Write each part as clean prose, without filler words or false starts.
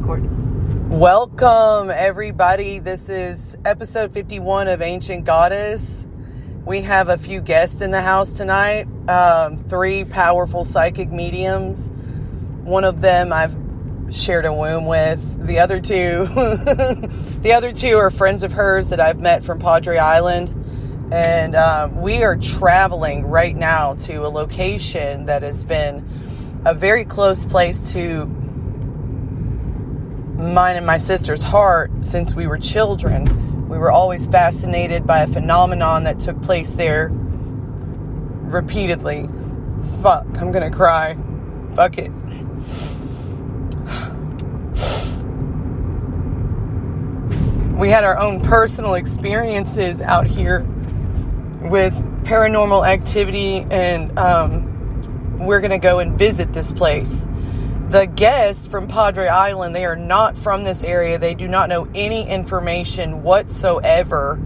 record. Welcome, everybody. This is episode 51 of Ancient Goddess. We have a few guests in the house tonight. 3 powerful psychic mediums. One of them I've shared a womb with. The other two, are friends of hers that I've met from Padre Island. And we are traveling right now to a location that has been a very close place to mine and my sister's heart since we were children. We were always fascinated by a phenomenon that took place there repeatedly. Fuck, I'm gonna cry. Fuck it. We had our own personal experiences out here with paranormal activity, and we're gonna go and visit this place. The guests from Padre Island, they are not from this area. They do not know any information whatsoever.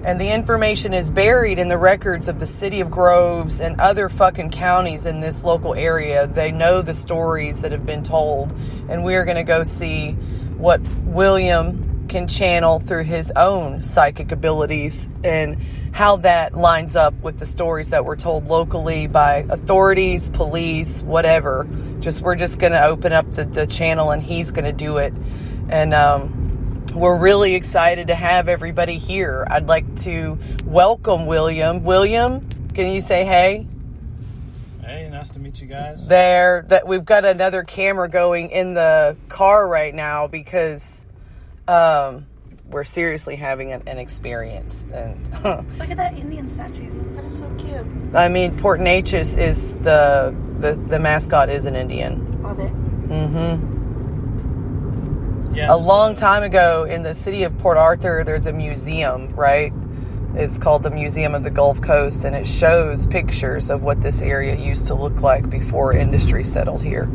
And the information is buried in the records of the city of Groves and other fucking counties in this local area. They know the stories that have been told. And we're going to go see what William can channel through his own psychic abilities and how that lines up with the stories that were told locally by authorities, police, whatever. We're just going to open up the channel and he's going to do it. And we're really excited to have everybody here. I'd like to welcome William. William, can you say hey? Hey, nice to meet you guys. That we've got another camera going in the car right now because we're seriously having an experience. And Look at that Indian statue. That is so cute. I mean, Port Neches is the mascot is an Indian. Love it. Mm-hmm. Yes. A long time ago in the city of Port Arthur, there's a museum, right? It's called the Museum of the Gulf Coast, and it shows pictures of what this area used to look like before industry settled here.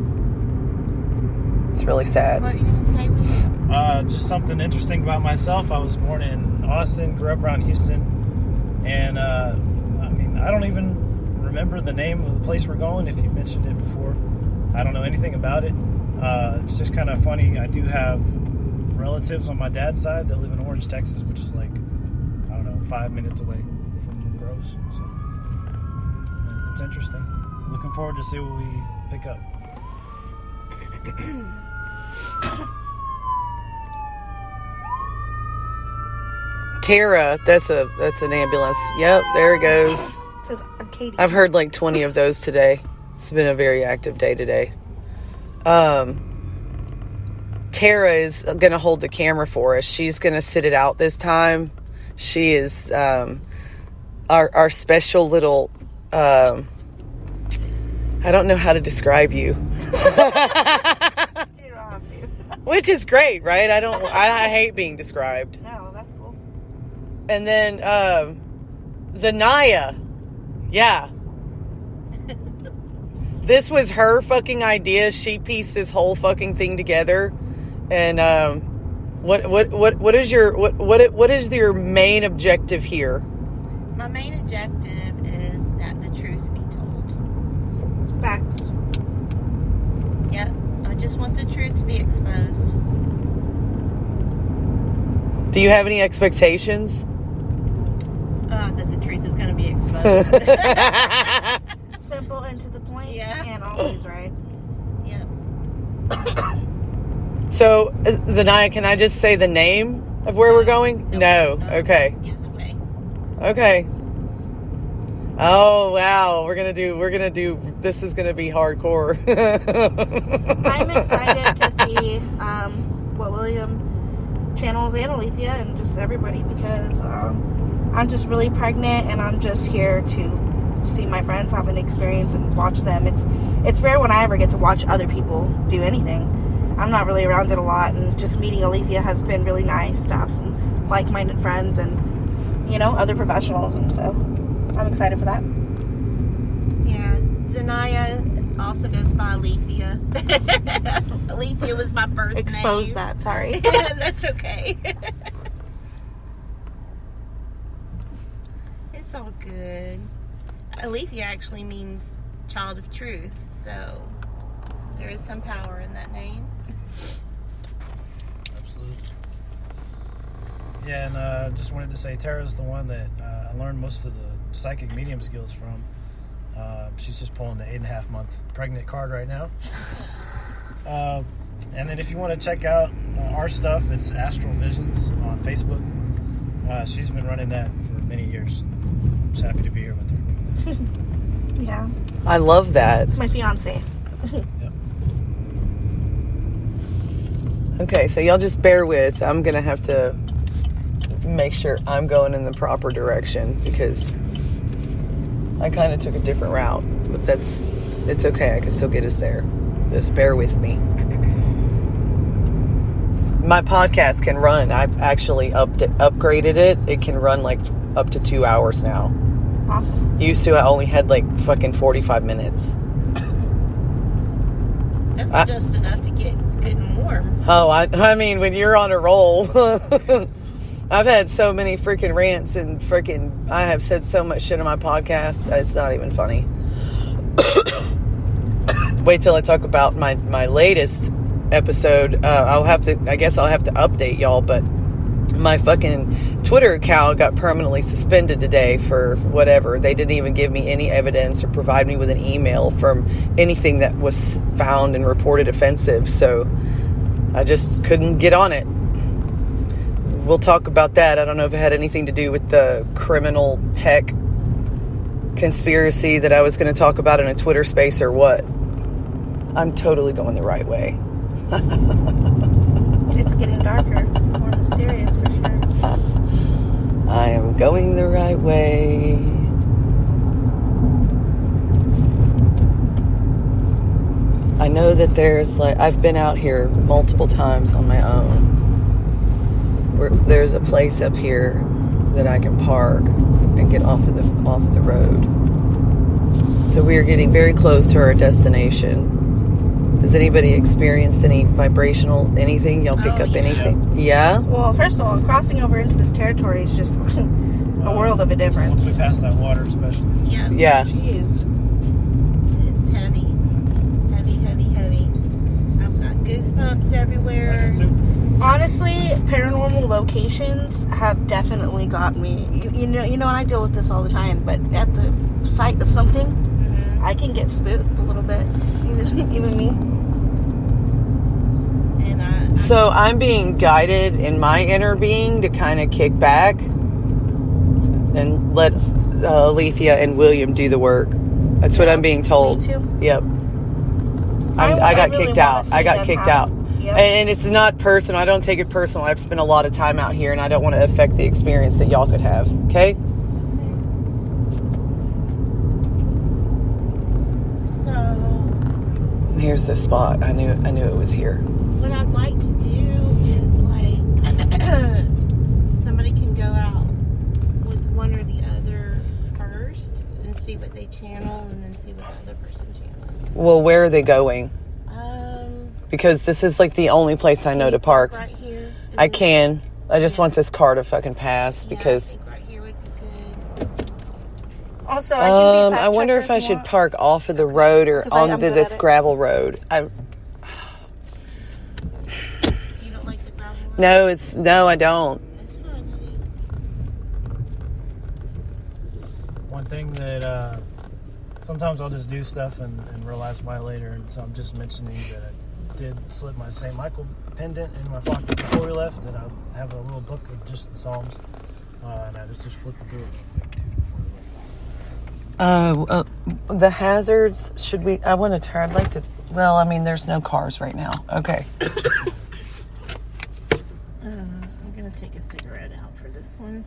It's really sad. What are you going to say, William? Just something interesting about myself. I was born in Austin, grew up around Houston, and I don't even remember the name of the place we're going. If you've mentioned it before, I don't know anything about it. It's just kind of funny. I do have relatives on my dad's side that live in Orange, Texas, which is like, 5 minutes away from Groves. So it's interesting. Looking forward to see what we pick up. Tara, that's an ambulance. Yep, there it goes. It says Arcadia. I've heard like 20 of those today. It's been a very active day today. Tara is going to hold the camera for us. She's going to sit it out this time. She is our special little, I don't know how to describe you. You don't have to. Which is great, right? I hate being described. No, that's cool. And then, Zanaya. Yeah. This was her fucking idea. She pieced this whole fucking thing together. And, what is your main objective here? My main objective is that the truth be told. Facts. Yep. I just want the truth to be exposed. Do you have any expectations? That the truth is going to be exposed. Simple and to the point. Yeah. And always right. Yep. So, Zanaya, can I just say the name of where we're going? No. Okay. Gives away. Okay. Oh, wow. We're going to do, this is going to be hardcore. I'm excited to see what William channels and Alethea and just everybody because I'm just really pregnant and I'm just here to see my friends have an experience and watch them. It's rare when I ever get to watch other people do anything. I'm not really around it a lot, and just meeting Alethea has been really nice to have some like-minded friends and, other professionals, and so I'm excited for that. Yeah. Zanaya also goes by Alethea. Alethea was my birth name. Expose that, sorry. That's okay. It's all good. Alethea actually means child of truth, so there is some power in that name. Yeah, and just wanted to say Tara's the one that I learned most of the psychic medium skills from. She's just pulling the 8.5-month pregnant card right now. And then if you want to check out our stuff, it's Astral Visions on Facebook. She's been running that for many years. I'm just happy to be here with her. Yeah. I love that. It's my fiance. Yep. Okay, so y'all just bear with. I'm going to have to make sure I'm going in the proper direction because I kind of took a different route. But it's okay. I can still get us there. Just bear with me. My podcast can run. I've actually upgraded it. It can run like up to 2 hours now. Awesome. Used to, I only had like fucking 45 minutes. That's just enough to get good and warm. Oh, I mean, when you're on a roll, I've had so many freaking rants and I have said so much shit on my podcast. It's not even funny. Wait till I talk about my latest episode. I guess I'll have to update y'all, but my fucking Twitter account got permanently suspended today for whatever. They didn't even give me any evidence or provide me with an email from anything that was found and reported offensive. So I just couldn't get on it. We'll talk about that. I don't know if it had anything to do with the criminal tech conspiracy that I was going to talk about in a Twitter space or what. I'm totally going the right way. It's getting darker. More mysterious for sure. I am going the right way. I know that I've been out here multiple times on my own. There's a place up here that I can park and get off of the road. So we are getting very close to our destination. Has anybody experienced any vibrational anything? Y'all pick up anything? Yeah? Well, first of all, crossing over into this territory is just a world of a difference. Once we pass that water, especially. Yeah. Yeah. Jeez. It's heavy. Heavy. I've got goosebumps everywhere. Honestly, paranormal locations have definitely got me. You know, and I deal with this all the time, but at the sight of something, I can get spooked a little bit. Even me. And So I'm being guided in my inner being to kind of kick back and let Alethea and William do the work. That's what I'm being told. Me too. Yep. I got kicked out. I got kicked out. Yep. And it's not personal. I don't take it personal. I've spent a lot of time out here and I don't want to affect the experience that y'all could have. Okay? so Here's the spot. I knew it was here. what I'd like to do is somebody can go out with one or the other first and see what they channel and then see what the other person channels. Well, where are they going? Because this is like the only place I know to park. Right here. I can. I just want this car to fucking pass because I think right here would be good. Also, I can be I wonder if I should park off of the road or 'Cause I'm onto good this at it. gravel road. You don't like the gravel road? No, I don't. It's fine, honey. One thing that sometimes I'll just do stuff and realize why later, and so I'm just mentioning that I did slip my St. Michael pendant in my pocket before we left, and I have a little book of just the Psalms, and I just flipped through it real quick too before we left. The hazards, should we, I want to turn, I'd like to, well, I mean, there's no cars right now. Okay. I'm going to take a cigarette out for this one.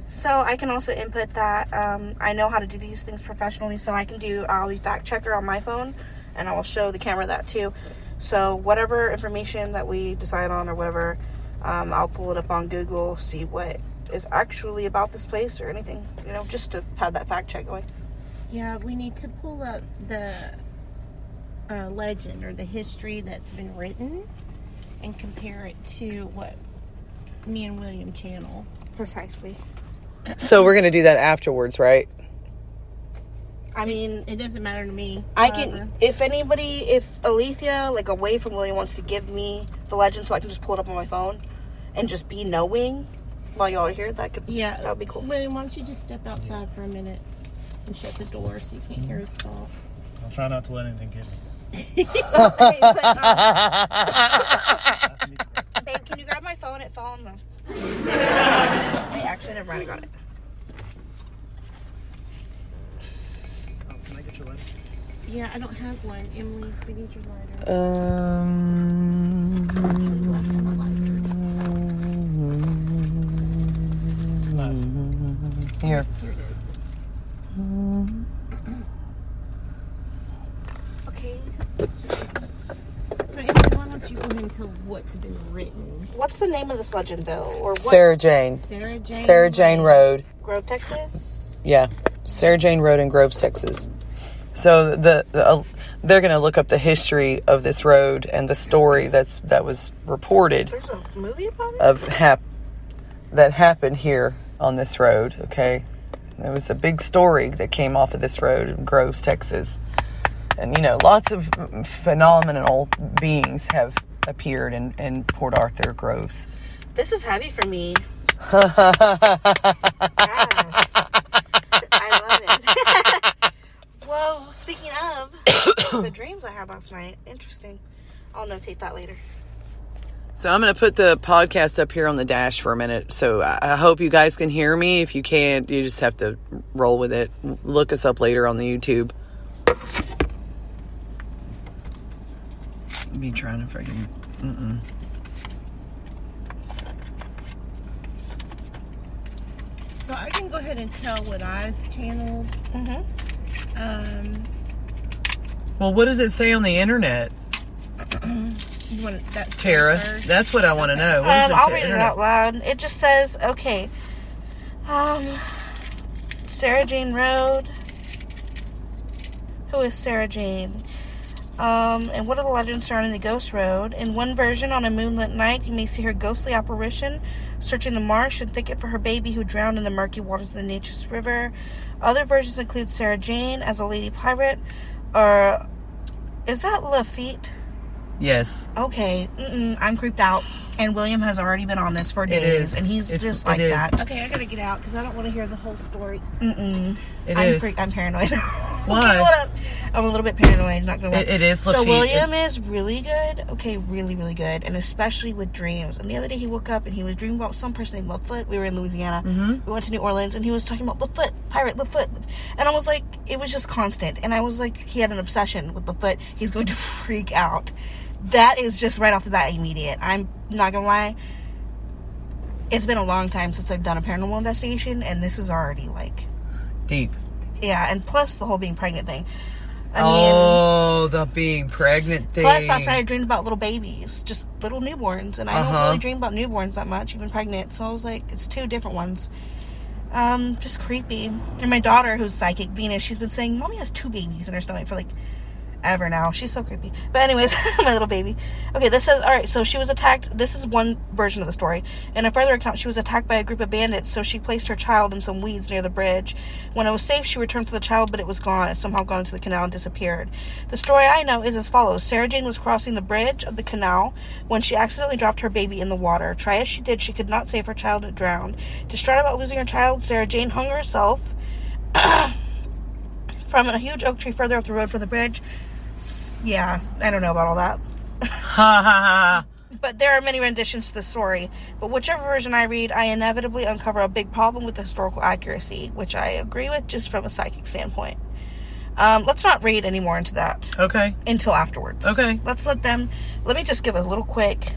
So I can also input that I know how to do these things professionally, so I'll be fact checker on my phone, and I will show the camera that too. So whatever information that we decide on or whatever, I'll pull it up on Google, see what is actually about this place or anything, just to have that fact check going. Yeah, we need to pull up the legend or the history that's been written and compare it to what me and William channel. Precisely. So we're going to do that afterwards, right? I mean, It doesn't matter to me. I however. can, if Alethea, away from William, wants to give me the legend so I can just pull it up on my phone and just be knowing while y'all are here, that would be cool. William, why don't you just step outside for a minute and shut the door so you can't hear us talk? I'll try not to let anything get me. Babe, can you grab my phone? It fell on the... Hey, actually, never mind, I got it. Oh, can I get your lighter? Yeah, I don't have one. Emily, we need your lighter. Here. Here it is. Okay. So, Emily, why don't you go ahead and tell what's been written? What's the name of this legend, though? Or what? Sarah Jane. Sarah Jane Road. Grove, Texas? Yeah. Sarah Jane Road in Grove, Texas. So they're going to look up the history of this road and the story that was reported There's a movie about it? that happened here on this road, okay? There was a big story that came off of this road in Grove, Texas. And, lots of phenomenal beings have appeared in Port Arthur Groves. This is heavy for me. God. I love it. Well, speaking of the dreams I had last night, interesting. I'll notate that later. So I'm going to put the podcast up here on the dash for a minute. So I hope you guys can hear me. If you can't, you just have to roll with it. Look us up later on the YouTube. Me trying to freaking... So I can go ahead and tell what I've channeled. Well, what does it say on the internet? You want that Tara, first? that's what I want to know. What is the I'll read internet? it out loud. It just says, okay, Sarah Jane Road. Who is Sarah Jane? And what are the legends surrounding the ghost road? In one version, on a moonlit night, you may see her ghostly apparition searching the marsh and thicket for her baby who drowned in the murky waters of the Neches River. Other versions include Sarah Jane as a lady pirate, or is that Lafitte? Yes. Okay, I'm creeped out, and William has already been on this for days, It is. and he's just like it is. that. Okay, I gotta get out because I don't want to hear the whole story. It is. I'm paranoid. Why? Okay, what up? I'm a little bit paranoid, not gonna lie. It is So Lafitte. William is really good. Okay, really, really good, and especially with dreams. And the other day he woke up and he was dreaming about some person named Lafoot. We were in Louisiana. We went to New Orleans, and he was talking about Lafoot, pirate Lafoot. And I was like, it was just constant. And I was like, he had an obsession with Lafoot. He's going to freak out. That is just right off the bat immediate. I'm not gonna lie. It's been a long time since I've done a paranormal investigation, and this is already like Deep. Yeah, and plus the whole being pregnant thing. The being pregnant thing. Plus last night I dreamed about little babies, just little newborns, and I don't really dream about newborns that much, even pregnant. So I was like, it's two different ones. Just creepy. And my daughter, who's psychic, Venus, she's been saying, Mommy has 2 babies in her stomach for like ever now. She's so creepy. But anyways, my little baby. Okay, this says, alright, so she was attacked. This is one version of the story. In a further account, she was attacked by a group of bandits, so she placed her child in some weeds near the bridge. When it was safe, she returned for the child, but it was gone. It somehow gone into the canal and disappeared. The story I know is as follows. Sarah Jane was crossing the bridge of the canal when she accidentally dropped her baby in the water. Try as she did, she could not save her child and drowned. Distraught about losing her child, Sarah Jane hung herself from a huge oak tree further up the road from the bridge. Yeah, I don't know about all that. But there are many renditions to the story. But whichever version I read, I inevitably uncover a big problem with the historical accuracy, which I agree with just from a psychic standpoint. Let's not read any more into that. Okay. Until afterwards. Okay. Let me just give a little quick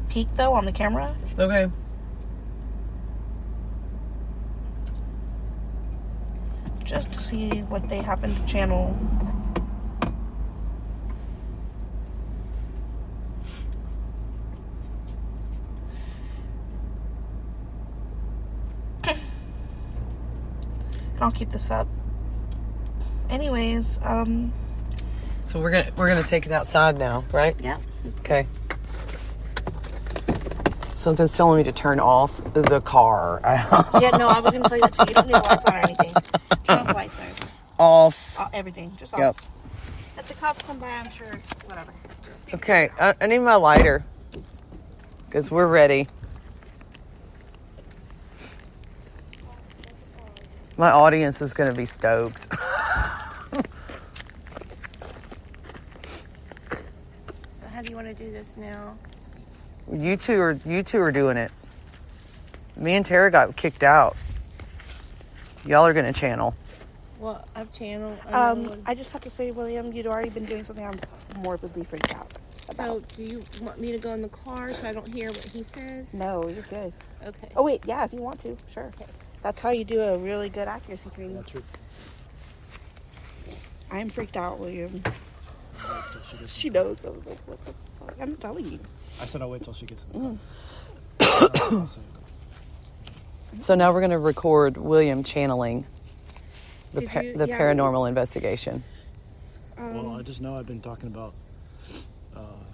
peek, though, on the camera. Okay. Just to see what they happen to channel. I'll keep this up. Anyways, So we're gonna take it outside now, right? yeah. Okay. Something's telling me to turn off the car. Yeah, no, I was gonna tell you that too. You don't need lights on or anything. Turn off the lights on. Off. Everything. Just off. Yep. If the cops come by, I'm sure, whatever. Okay, I need my lighter. Because we're ready. My audience is going to be stoked. How do you want to do this now? You two are doing it. Me and Tara got kicked out. Y'all are going to channel. Well, I've channeled. I just have to say, William, you'd already been doing something I'm morbidly freaked out about. So, do you want me to go in the car so I don't hear what he says? No, you're good. Okay. Oh, wait, yeah, if you want to, sure. Okay. That's how you do a really good accuracy training. That's true. I'm freaked out, William. She knows. I was like, what the fuck? I'm telling you. I said I'll wait till she gets in the So now we're going to record William channeling the Yeah. paranormal investigation. Well, I just know I've been talking about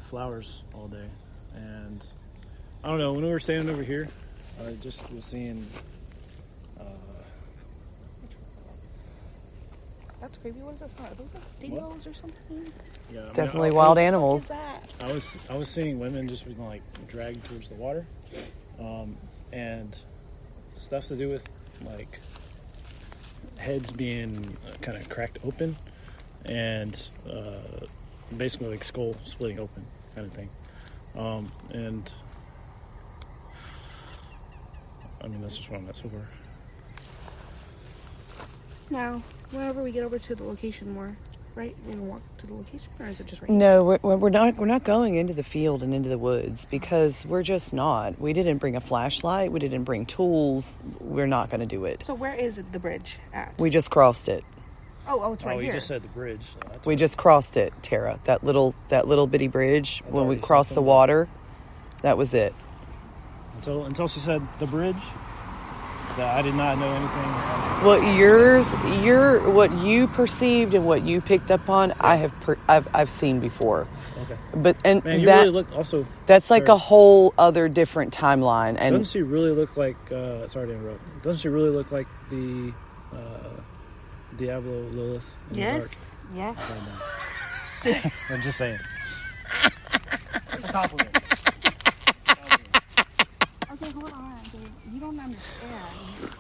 flowers all day, and I don't know, when we were standing over here, I just was seeing That's creepy. What is that sound? Are those like dingoes or something? yeah, I mean, Definitely I wild was- animals. What is that? I was seeing women just being like dragged towards the water, and stuff to do with like heads being kind of cracked open, and basically like skull splitting open kind of thing, and I mean that's just what I'm at so far. Now, whenever we get over to the location more, right? We're gonna walk to the location, or is it just right? No, we're not going into the field and into the woods because we're just not. We didn't bring a flashlight. We didn't bring tools. We're not going to do it. So where is the bridge at? We just crossed it. Oh, it's right Oh, here. you just said the bridge. So that's We just crossed it, Tara. That little bitty bridge. I've When we already crossed said the that. water, that was it. until she said the bridge. That I did not know anything. What you perceived and what you picked up on, I've seen before. Okay. But Man, you that really look also. that's like sorry. a whole other different timeline. And Doesn't she really look like? Sorry to interrupt. Doesn't she really look like the Diablo Lilith? In Yes. Yeah. The dark? I'm just saying. It's a compliment. Okay, hold on. Dude. You don't understand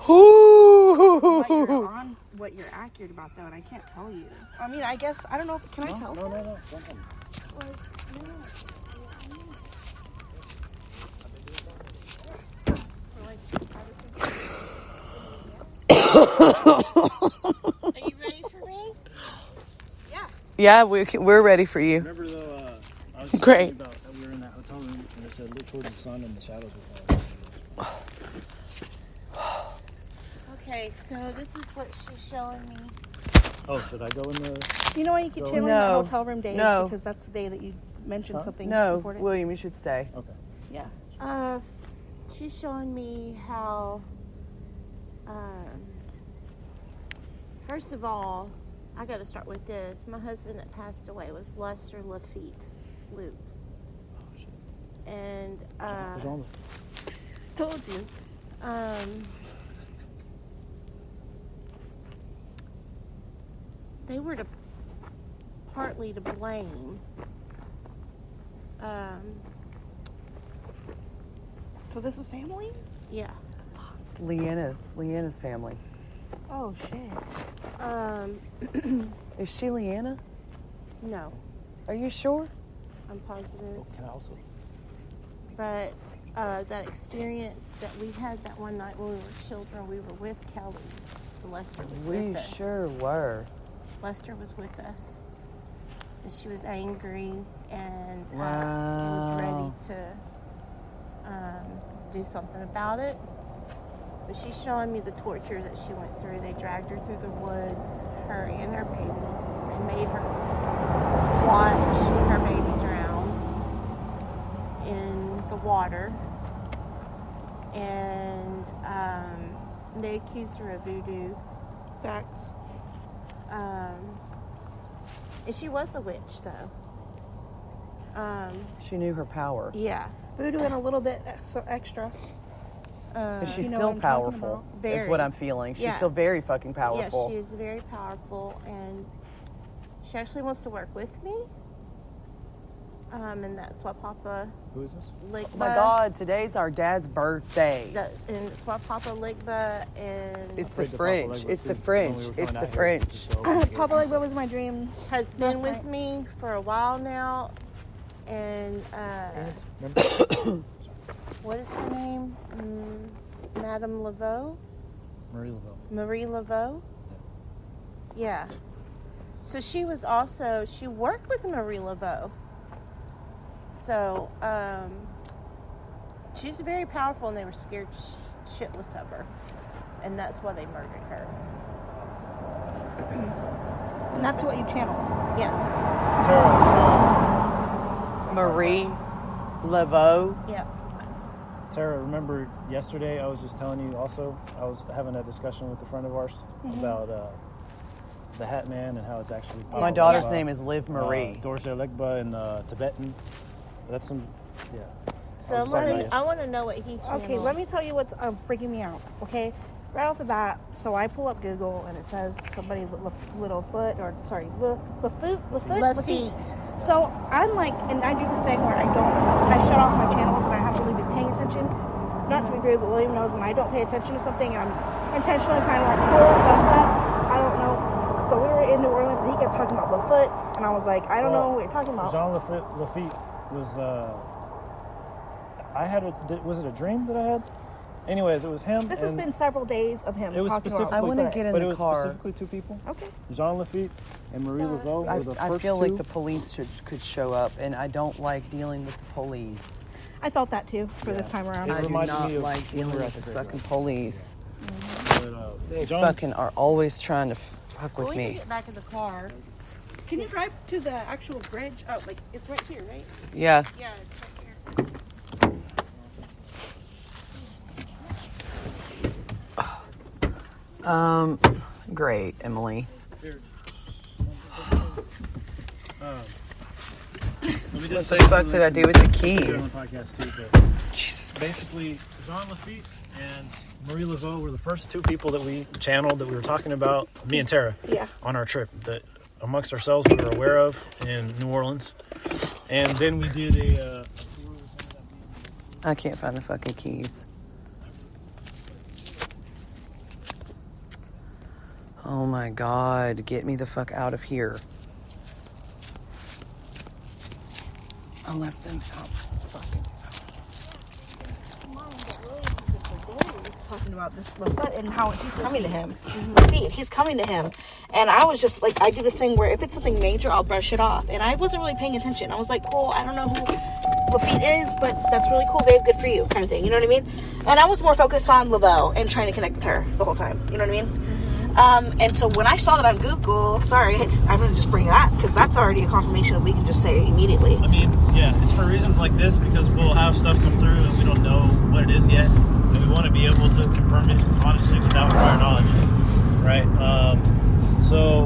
Ooh. what you're accurate about, though, and I can't tell you. I mean, I guess I don't know. Can I tell? No. Don't tell me. Are you ready for me? Yeah, we're ready for you. Remember though, I was Great. about that we were in that hotel room and they said look towards the sun and the shadows will fall. Okay, so this is what she's showing me. Oh, should I go in the? You know why you keep channeling No. the hotel room days? No. Because that's the day that you mentioned something No, important. William, you should stay. Okay. Yeah. She's showing me how, first of all, I got to start with this. My husband that passed away was Lester Lafitte Loop. Oh shit. And, What's wrong with? Told you. They were partly to blame. So this is family? Yeah. Leanna's family. Oh shit. Is she Leanna? No, Are you sure? I'm positive. Can I also? But that experience that we had that one night when we were children, we were with Kelly. Lester was We with us. sure were. Lester was with us. And she was angry and Wow. was ready to do something about it. But she's showing me the torture that she went through. They dragged her through the woods, her and her baby. They made her watch her baby drown in the water. And they accused her of voodoo. Facts. And she was a witch, though. She knew her power. Yeah. Voodoo and a little bit extra. But she's you know still what I'm talking powerful. about? Is Very. what I'm feeling. She's Yeah. still very fucking powerful. Yeah, she is very powerful, and she actually wants to work with me. And that's what Papa Who is this? Ligba. Oh my God, today's our dad's birthday. And it's what Papa Ligba and It's the Afraid to French. Papa Legba It's too, the when French. we were It's coming the out here. French. So, Papa Legba was my dream. has been Last with night. me for a while now. And what is her name? Madame Laveau? Marie Laveau. Marie Laveau? Yeah. So she worked with Marie Laveau. So, she's very powerful and they were scared shitless of her. And that's why they murdered her. And that's what you channel. Yeah. Marie Laveau. Yeah. Tara, remember yesterday I was just telling you also, I was having a discussion with a friend of ours about the Hat Man and how it's actually My daughter's name is Liv Marie. Dorje Legba in Tibetan. That's some, yeah. So I want to know what he channeled. Okay, let me tell you what's freaking me out, okay? Right off the bat, so I pull up Google and it says somebody Littlefoot, or sorry, Lafitte. So I'm like, and I do this thing where I shut off my channels and I haven't really been paying attention. Not to be rude, but William knows when I don't pay attention to something and I'm intentionally kind of like, cool, what's up? I don't know. But we were in New Orleans and he kept talking about Lafitte and I was like, I don't know what you're talking about. Jean Lafitte was, was it a dream that I had? Anyways, it was him. This has been several days of him It was talking about I want to Lafitte. get in But it the was car. specifically two people. Okay. Jean Lafitte and Marie Laveau were the I first feel two. like the police could show up, and I don't like dealing with the police. I felt that too for this time around. I do reminded not me of like when we dealing were with at the the fucking police. But, They John- fucking are always trying to fuck with We can me. get back in the car. Can you drive to the actual bridge? Oh, like it's right here, right? Yeah. Yeah, it's right here. Great, Emily. Let me What just the say fuck did I do with the on the keys? podcast too, but Jesus Christ. basically, Jean Lafitte and Marie Laveau were the first two people that we channeled that we were talking about, me and Tara, Yeah. on our trip that amongst ourselves we were aware of in New Orleans. And then we did a I can't find the fucking keys. Oh my God, get me the fuck out of here. I left them out. Fucking. Talking about this Lafitte and how he's coming to him. Lafitte, he's coming to him. And I was just like, I do this thing where if it's something major, I'll brush it off. And I wasn't really paying attention. I was like, cool, I don't know who Lafitte is, but that's really cool, babe, good for you, kind of thing. You know what I mean? And I was more focused on Laveau and trying to connect with her the whole time. You know what I mean? And so when I saw that on Google, sorry, I'm going to just bring that because that's already a confirmation that we can just say immediately. I mean, yeah, it's for reasons like this because we'll have stuff come through and we don't know what it is yet. And we want to be able to confirm it, honestly, without prior knowledge, right? So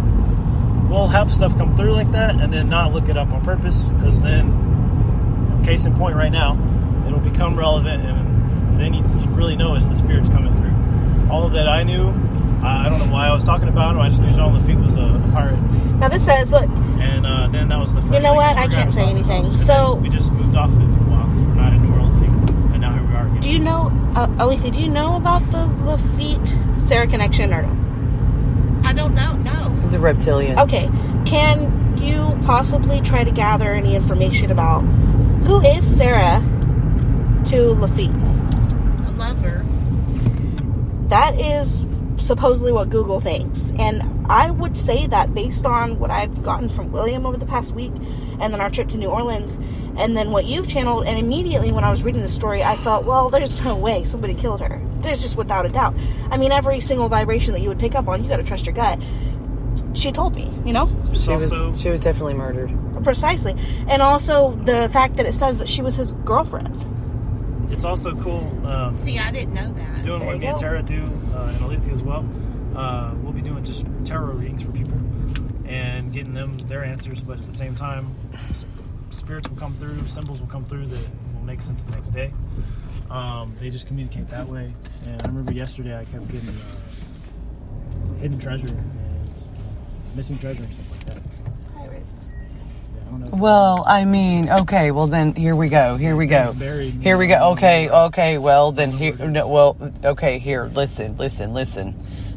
we'll have stuff come through like that and then not look it up on purpose because then, case in point right now, it'll become relevant and then you really know it's the spirits coming through. All of that I knew, I don't know why I was talking about him. I just knew Jean Lafitte was a pirate. Now this says, look, And then that was the first you know thing what? we I were can't gonna say talk anything. about. And So then we just moved off of it for a while because we're not in New Orleans anymore. And now here we are again. do you know, Alethea, do you know about the Lafitte-Sarah connection or no? I don't know. No. He's a reptilian. Okay. Can you possibly try to gather any information about who is Sarah to Lafitte? A lover. That is supposedly what Google thinks. And I would say that based on what I've gotten from William over the past week, and then our trip to New Orleans, and then what you've channeled, and immediately when I was reading the story, I felt, well, there's no way somebody killed her. There's just without a doubt. I mean, every single vibration that you would pick up on, you got to trust your gut. She told me, you know? She was definitely murdered. Precisely. And also the fact that it says that she was his girlfriend. It's also cool See, I didn't know that. doing There what you me and go. Tara do, and Alethea as well. We'll be doing just tarot readings for people and getting them their answers, but at the same time, spirits will come through, symbols will come through that will make sense the next day. They just communicate that way. And I remember yesterday I kept getting hidden treasure and missing treasure and stuff like that. Pirates. Yeah. don't know. Well, I mean, okay. Well, then here we go. Here we go. Buried. Here we go. Okay. Well, then here. No, well, okay. Here, listen.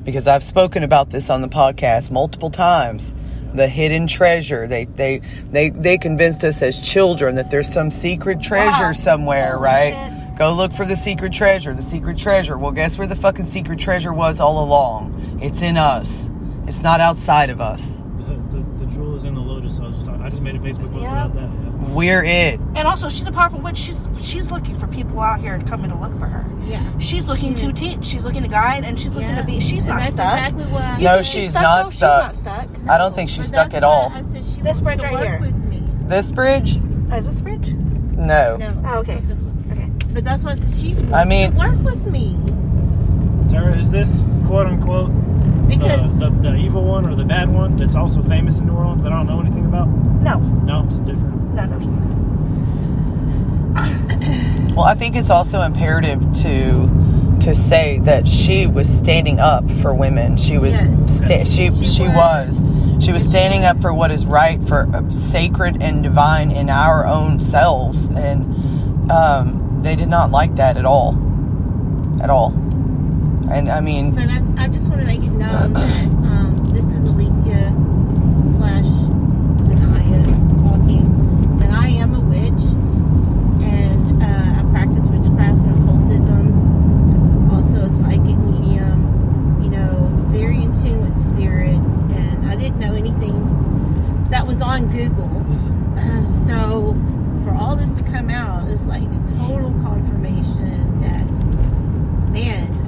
Because I've spoken about this on the podcast multiple times. The hidden treasure. They convinced us as children that there's some secret treasure somewhere, Holy right? shit. Go look for the secret treasure. The secret treasure. Well, guess where the fucking secret treasure was all along? It's in us. It's not outside of us. The jewel is in the lotus. I just made a Facebook post about that. Yeah. We're it. And also, she's a powerful witch. She's looking for people out here coming to look for her. Yeah. She's looking to teach. She's looking to guide, and she's looking to be. She's And not that's stuck. exactly what I No, think she's stuck, not though? stuck. She's not stuck. I don't think she's But stuck that's at all. why I said she This wants bridge to right work here. with me. This bridge? Oh, is this bridge? No. No. Oh, okay. This one. Okay. But that's why I said she wants I mean- to work with me. Tara, is this quote unquote Because the evil one or the bad one that's also famous in New Orleans that I don't know anything about? No. No, it's different. No. Well, I think it's also imperative to say that she was standing up for women. She was Yes. she was standing up for what is right, for sacred and divine in our own selves, and they did not like that at all. And I mean, but I just want to make it known that this is Alethea / Zanaya talking, that I am a witch, and I practice witchcraft and occultism, also a psychic medium, very in tune with spirit, and I didn't know anything that was on Google. So for all this to come out, it's like a total confirmation that, man,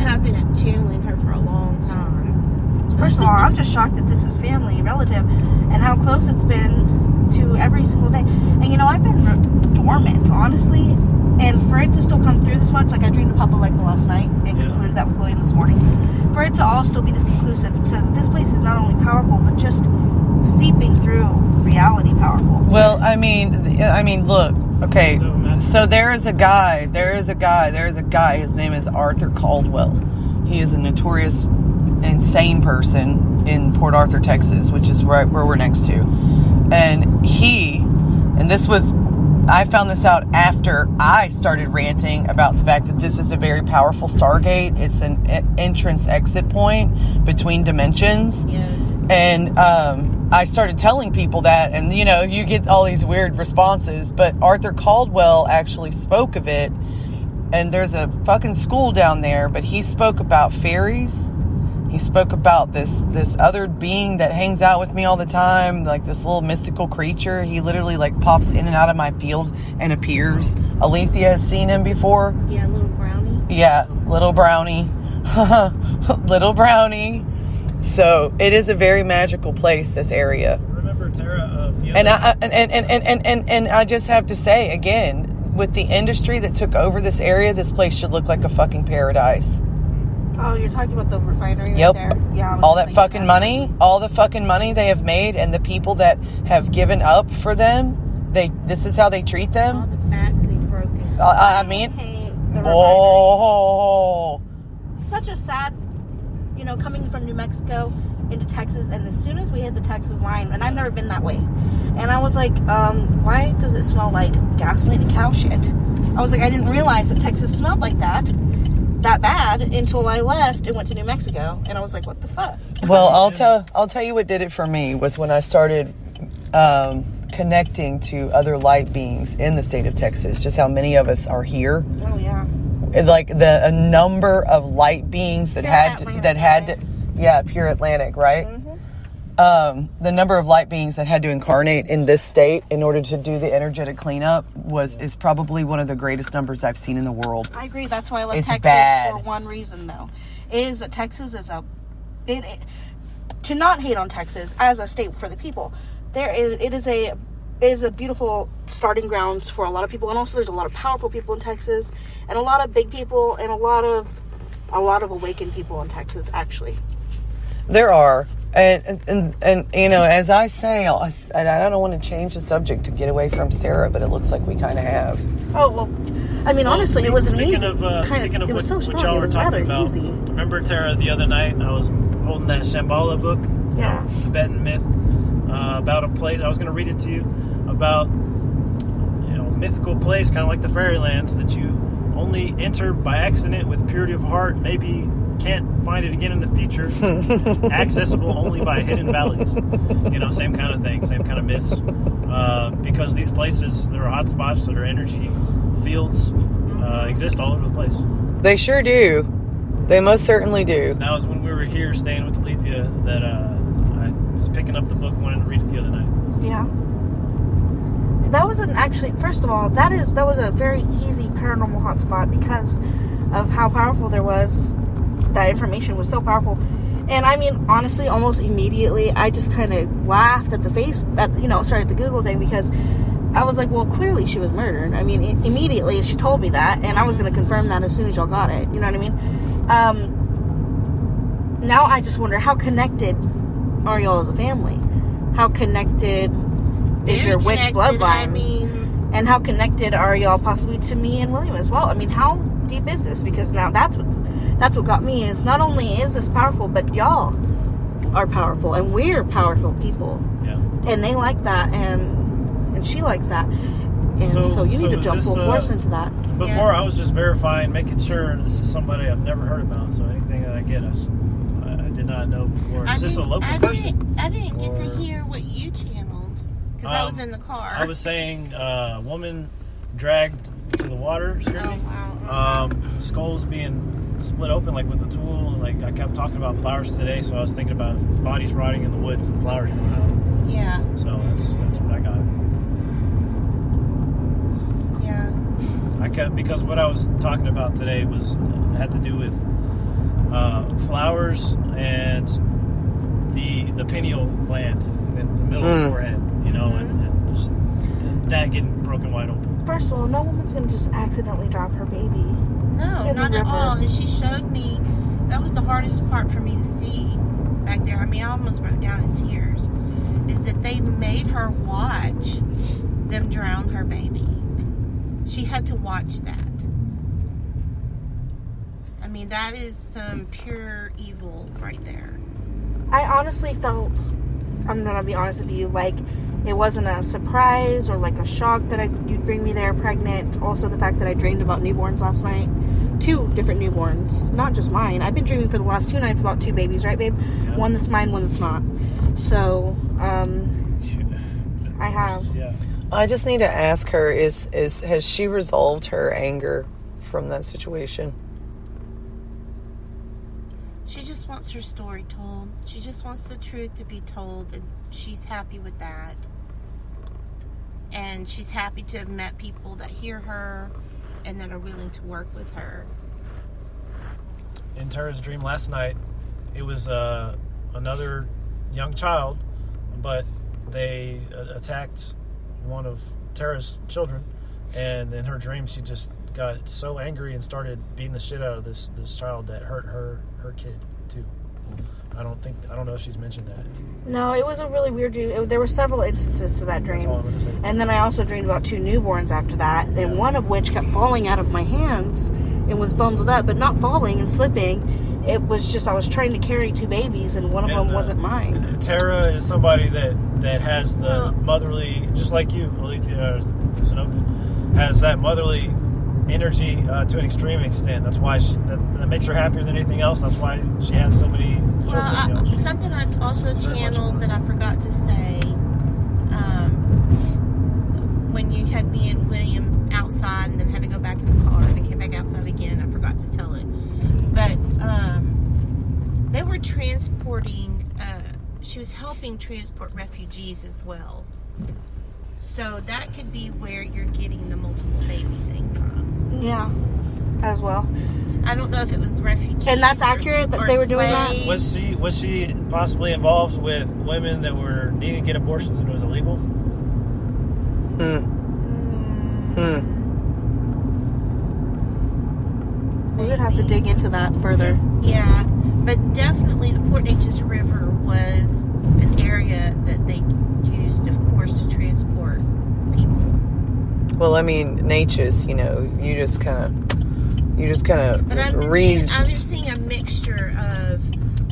I've been channeling her for a long time. First of all, I'm just shocked that this is family, relative, and how close it's been to every single day. And I've been dormant, honestly, and for it to still come through this much, like I dreamed of Papa Legba last night and concluded that with William this morning. For it to all still be this conclusive says that this place is not only powerful, but just seeping through reality powerful. well, I mean, look, okay. So there is a guy. His name is Arthur Caldwell. He is a notorious insane person in Port Arthur, Texas, which is right where we're next to. And I found this out after I started ranting about the fact that this is a very powerful Stargate. It's an entrance-exit point between dimensions. Yes. And I started telling people that, and you get all these weird responses, but Arthur Caldwell actually spoke of it, and there's a fucking school down there, but he spoke about fairies. He spoke about this other being that hangs out with me all the time, like this little mystical creature. He literally pops in and out of my field and appears. Alethea has seen him before. Yeah, little brownie. Yeah, little brownie. Little brownie. So it is a very magical place, this area. Remember, Tara, And I just have to say again, with the industry that took over this area, this place should look like a fucking paradise. Oh, you're talking about the refinery Yep. right there? Yeah. I was All that thinking fucking money, all the fucking money they have made, and the people that have given up for them, this is how they treat All them. the backs they've broken. I mean, hate the refinery. whoa. Such a sad, coming from New Mexico into Texas, and as soon as we hit the Texas line, and I've never been that way, and I was like, why does it smell like gasoline and cow shit? I was like, I didn't realize that Texas smelled like that bad until I left and went to New Mexico, and I was like, what the fuck? Well, I'll tell you what did it for me was when I started connecting to other light beings in the state of Texas. Just how many of us are here. Oh yeah. Like a number of light beings that Pure Atlantic, right? Mm-hmm. The number of light beings that had to incarnate in this state in order to do the energetic cleanup is probably one of the greatest numbers I've seen in the world. I agree. That's why I love It's Texas bad. for one reason, though, is that Texas is to not hate on Texas as a state for the people. It is a beautiful starting grounds for a lot of people, and also there's a lot of powerful people in Texas, and a lot of big people, and a lot of awakened people in Texas. Actually, There are. And as I say, I don't want to change the subject to get away from Sarah, but it looks like we kind of have. oh well. I mean, honestly, it wasn't speaking easy. Of It was so what strong. y'all It were was talking rather about. easy. Remember, Tara, the other night I was holding that Shambhala book, Yeah. Tibetan myth, about a place. I was going to read it to you about mythical place, kind of like the fairylands, that you only enter by accident with purity of heart. Maybe can't find it again in the future. Accessible only by hidden valleys. Same kind of thing, same kind of myths. Because these places, there are hot spots, that are energy fields, exist all over the place. They sure do. They most certainly do. That was when we were here staying with Alethea that I was picking up the book and wanted to read it the other night. Yeah. That wasn't actually, first of all, that was a very easy paranormal hotspot because of how powerful there was. That information was so powerful. And I mean, honestly, almost immediately, I just kind of laughed at the Google thing, because I was like, well, clearly she was murdered. I mean, immediately she told me that, and I was going to confirm that as soon as y'all got it. You know what I mean? Now I just wonder, how connected are y'all as a family? How connected is your witch bloodline? And how connected are y'all possibly to me and William as well? I mean, how deep is this? Because now that's what got me, is not only is this powerful, but y'all are powerful, and we're powerful people. Yeah. And they like that, and she likes that. And so you need to jump full force into that. Before, I was just verifying, making sure this is somebody I've never heard about. So anything that I get, I did not know before. Is this a local person? I didn't get to hear what you channeled, because I was in the car. I was saying woman dragged to the water, scared me. Wow. Skulls being split open like with a tool. Like, I kept talking about flowers today, so I was thinking about bodies rotting in the woods and flowers growing out. Yeah. So that's what I got. Yeah. Because what I was talking about today had to do with flowers and the pineal gland in the middle of the forehead, and just that getting broken wide open. First of all, no woman's going to just accidentally drop her baby. No, not at all. And she showed me, that was the hardest part for me to see back there. I mean, I almost broke down in tears. Is that they made her watch them drown her baby. She had to watch that. I mean, that is some pure evil right there. I honestly felt, I'm going to be honest with you, like it wasn't a surprise or like a shock that you'd bring me there pregnant. Also, the fact that I dreamed about newborns last night. 2 different newborns, not just mine. I've been dreaming for the last 2 nights about 2 babies, right, babe? Yeah. One that's mine, one that's not. So, I have. Yeah. I just need to ask her, has she resolved her anger from that situation? She just wants her story told. She just wants the truth to be told, and she's happy with that. And she's happy to have met people that hear her and that are willing to work with her. In Tara's dream last night, it was another young child, but they attacked one of Tara's children, and in her dream she just got so angry and started beating the shit out of this child that hurt her kid too. I don't know if she's mentioned that. No, it was a really weird dream. There were several instances to that dream. That's all I'm gonna say. And then I also dreamed about 2 newborns after that, and one of which kept falling out of my hands and was bundled up, but not falling and slipping. It was just, I was trying to carry 2 babies, and one of them wasn't mine. Tara is somebody that has the motherly, just like you, Alethea, has that motherly energy to an extreme extent. That's why that makes her happier than anything else. That's why she has so many children. Well, something I also channeled that I forgot to say, when you had me and William outside and then had to go back in the car and then came back outside again, I forgot to tell it. But they were transporting, she was helping transport refugees as well. So that could be where you're getting the multiple baby thing from. Yeah, as well. I don't know if it was refugees. And that's accurate that they were doing that? Was she possibly involved with women that were needing to get abortions and it was illegal? We would have to dig into that further. Yeah, but definitely the Port Neches River was an area that they used, of course, to transport people. Well, I mean, Neches, you just kind of But I've read. been seeing a mixture of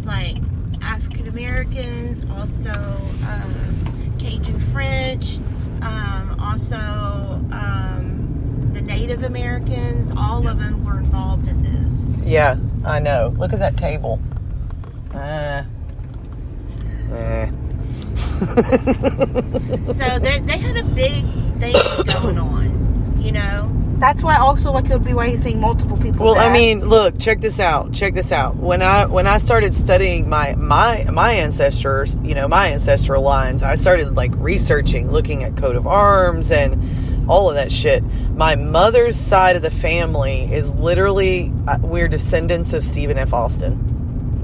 like African Americans, also Cajun French, also the Native Americans. All of them were involved in this. Yeah, I know. Look at that table. So they had a big thing going on, you know. That's why also it could be why he's seeing multiple people. Well, back. I mean, look, check this out. When I started studying my ancestors, my ancestral lines, I started like researching, looking at coat of arms and all of that shit. My mother's side of the family is literally we're descendants of Stephen F. Austin.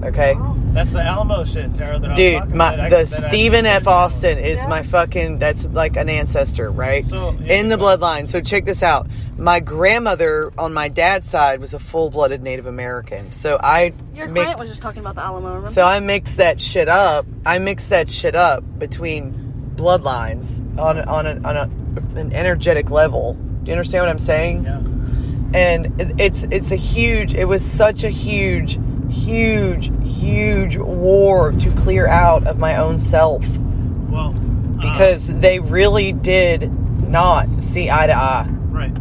Okay. That's the Alamo shit, Tara. That Dude, I was talking about. the Stephen F. Austin is my fucking, that's like an ancestor, right? So, in the bloodline. So check this out. My grandmother on my dad's side was a full-blooded Native American. So Your client was just talking about the Alamo, remember? So I mixed that shit up. Between bloodlines on an energetic level. Do you understand what I'm saying? Yeah. And it was such a huge war to clear out of my own self. Well, Because they really did not see eye to eye. right.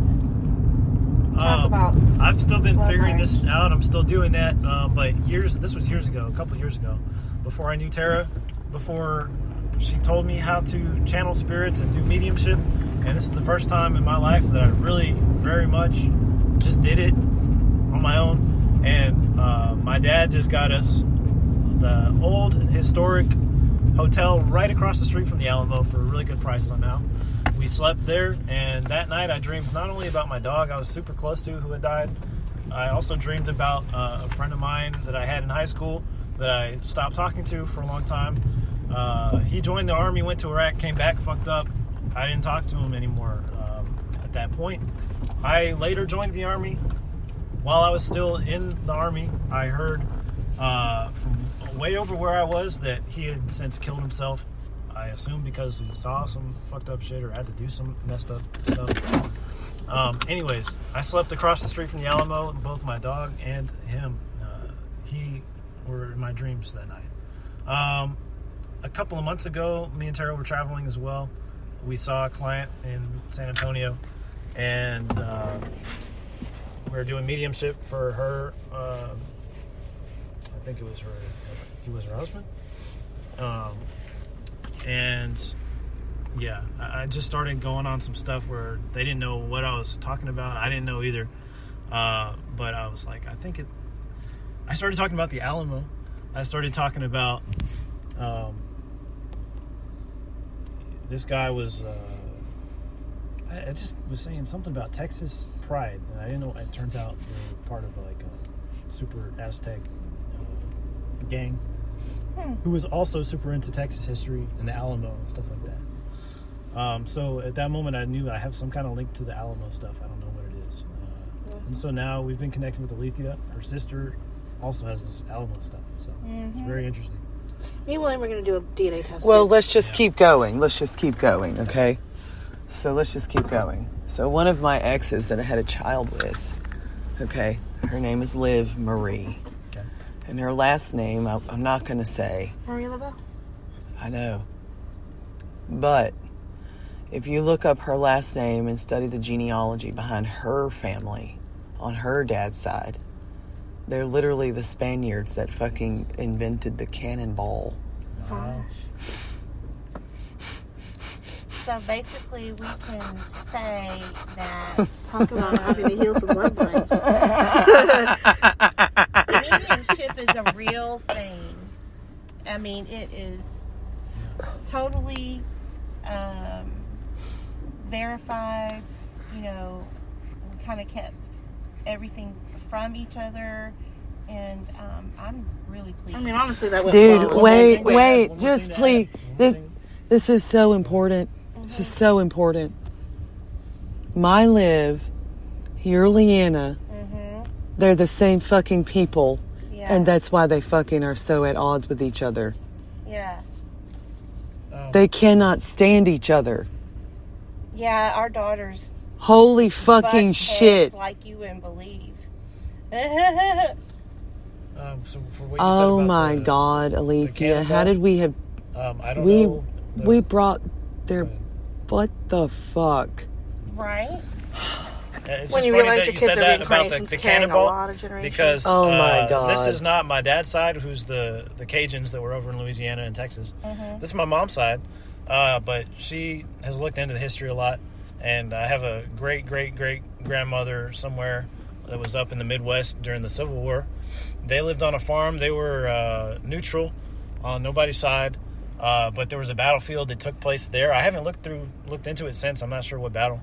Talk about I've still been figuring bloodlines. this out. I'm still doing that. But this was years ago, a couple years ago, before I knew Tara, before she told me how to channel spirits and do mediumship. And this is the first time in my life that I really very much just did it on my own. And my dad just got us the old historic hotel right across the street from the Alamo for a really good price somehow. We slept there, and that night I dreamed not only about my dog I was super close to who had died, I also dreamed about a friend of mine that I had in high school that I stopped talking to for a long time. He joined the Army, went to Iraq, came back fucked up. I didn't talk to him anymore at that point. I later joined the Army. While I was still in the Army, I heard from way over where I was that he had since killed himself. I assume because he saw some fucked up shit or had to do some messed up stuff. Anyways, I slept across the street from the Alamo, and both my dog and him, he were in my dreams that night. A couple of months ago, me and Tara were traveling as well. We saw a client in San Antonio, and we were doing mediumship for her. I think it was her. He was her husband. And yeah, I just started going on some stuff where they didn't know what I was talking about. I didn't know either. But I was like, I started talking about the Alamo. I started talking about this guy was. I just was saying something about Texas pride, and I didn't know. It turns out they were part of like a super Aztec gang who was also super into Texas history and the Alamo and stuff like that. So at that moment, I knew I have some kind of link to the Alamo stuff. I don't know what it is. And so now we've been connecting with Alethea. Her sister also has this Alamo stuff. So it's very interesting. Me and William are going to do a DNA test. Well, let's just keep going. Okay? So let's just keep going. So one of my exes that I had a child with, okay, her name is Liv Marie. Okay. And her last name, I'm not going to say. Marie Laveau? I know. But if you look up her last name and study the genealogy behind her family on her dad's side, they're literally the Spaniards that fucking invented the cannonball. Wow. So basically, we can say that Talk about having to heal some bloodlines. mediumship is a real thing. I mean, it is totally verified. You know, we kind of kept everything from each other, and I'm really pleased. I mean, honestly, that was Dude, flawless. wait, One more just thing to please. add. This is so important. This is so important. My Liv, your Leanna, they're the same fucking people. Yeah. And that's why they fucking are so at odds with each other. Yeah. They cannot stand each other. Yeah, our daughters Holy fucking butt shit. heads like you wouldn't believe. So for what you said Oh about my the God, Alethea. cannonball, How did we have... I don't we- know we brought their... What the fuck? Right? It's When just you funny realize that your you kids said are that about reincarnations the carrying a cannonball, lot of generations. because Oh my God. this is not my dad's side, who's the Cajuns that were over in Louisiana and Texas. Mm-hmm. This is my mom's side, but she has looked into the history a lot, and I have a great grandmother somewhere that was up in the Midwest during the Civil War. They lived on a farm. They were neutral on nobody's side, but there was a battlefield that took place there. I haven't looked into it since. I'm not sure what battle.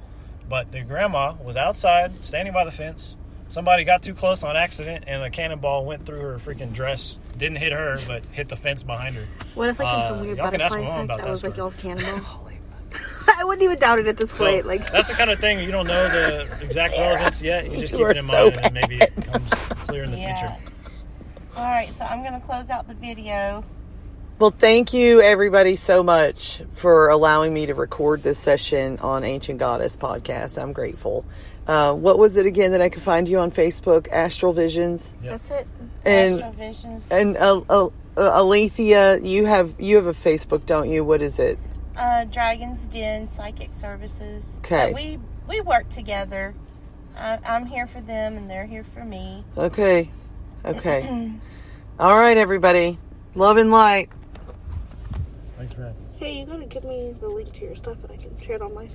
But their grandma was outside, standing by the fence. Somebody got too close on accident, and a cannonball went through her freaking dress. Didn't hit her, but hit the fence behind her. What if, like, in some weird y'all can ask butterfly my mom effect, about that that was, like, story. y'all's cannonball? I wouldn't even doubt it at this point. So, Like, that's the kind of thing you don't know the exact relevance yet. You just You keep are it in so mind, and then maybe it becomes clear in the future. All right, so I'm going to close out the video. Well, thank you everybody so much for allowing me to record this session on Ancient Goddess Podcast. I'm grateful. What was it again that I could find you on Facebook? Astral Visions. Yep. that's it. And Astral Visions. Alethea, you have a Facebook, don't you? What is it? Dragon's Den Psychic Services. Okay. But we work together. I'm here for them, and they're here for me. Okay. All right, everybody. Love and light. Thanks, Red. Hey, you gotta give me the link to your stuff that I can share it on my